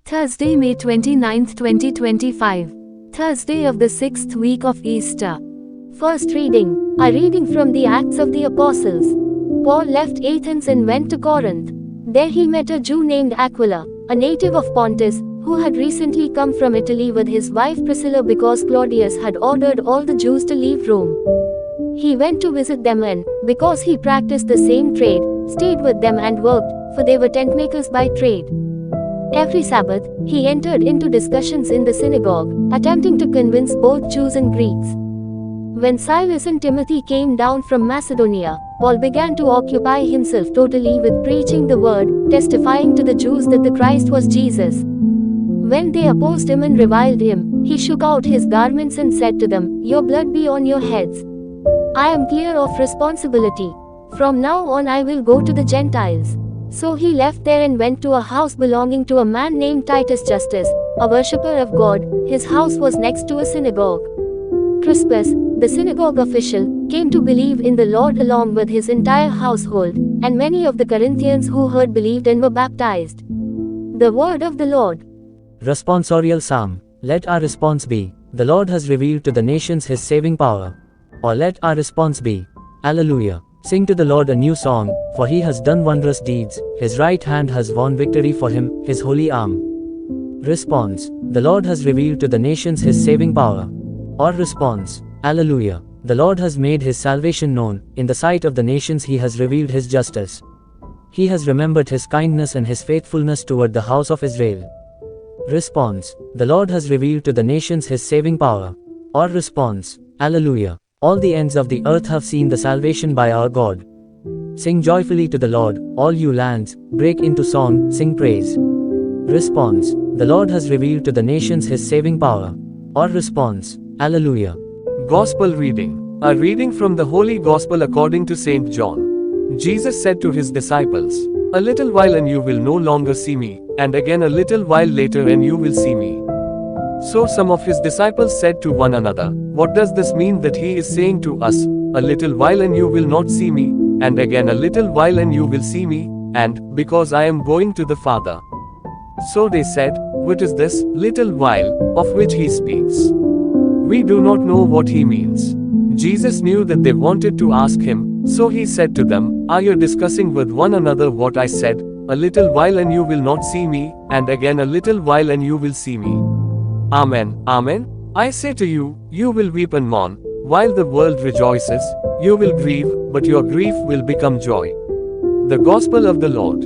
Thursday, May 29, 2025. Thursday of the 6th week of Easter. First reading. A reading from the Acts of the Apostles. Paul left Athens and went to Corinth. There he met a Jew named Aquila, a native of Pontus, who had recently come from Italy with his wife Priscilla because Claudius had ordered all the Jews to leave Rome. He went to visit them and, because he practiced the same trade, stayed with them and worked, for they were tentmakers by trade. Every Sabbath, he entered into discussions in the synagogue, attempting to convince both Jews and Greeks. When Silas and Timothy came down from Macedonia, Paul began to occupy himself totally with preaching the word, testifying to the Jews that the Christ was Jesus. When they opposed him and reviled him, he shook out his garments and said to them, "Your blood be on your heads. I am clear of responsibility. From now on I will go to the Gentiles." So he left there and went to a house belonging to a man named Titus Justus, a worshipper of God. His house was next to a synagogue. Crispus, the synagogue official, came to believe in the Lord along with his entire household, and many of the Corinthians who heard believed and were baptized. The word of the Lord. Responsorial Psalm. Let our response be, "The Lord has revealed to the nations His saving power." Or let our response be, "Alleluia. Sing to the Lord a new song, for He has done wondrous deeds, His right hand has won victory for Him, His holy arm." Response. The Lord has revealed to the nations His saving power. Or response. Alleluia. The Lord has made His salvation known, in the sight of the nations He has revealed His justice. He has remembered His kindness and His faithfulness toward the house of Israel. Response. The Lord has revealed to the nations His saving power. Or response. Alleluia. All the ends of the earth have seen the salvation by our God. Sing joyfully to the Lord, all you lands, break into song, sing praise. Response. The Lord has revealed to the nations His saving power. Or response. Alleluia. Gospel reading. A reading from the Holy Gospel according to St. John. Jesus said to His disciples, "A little while and you will no longer see me, and again a little while later and you will see me." So some of His disciples said to one another, "What does this mean that He is saying to us, 'A little while and you will not see me, and again a little while and you will see me, and, because I am going to the Father?'" So they said, "What is this little while, of which He speaks? We do not know what He means." Jesus knew that they wanted to ask Him, so He said to them, "Are you discussing with one another what I said, 'A little while and you will not see me, and again a little while and you will see me'? Amen, amen. I say to you, you will weep and mourn, while the world rejoices. You will grieve, but your grief will become joy." The Gospel of the Lord.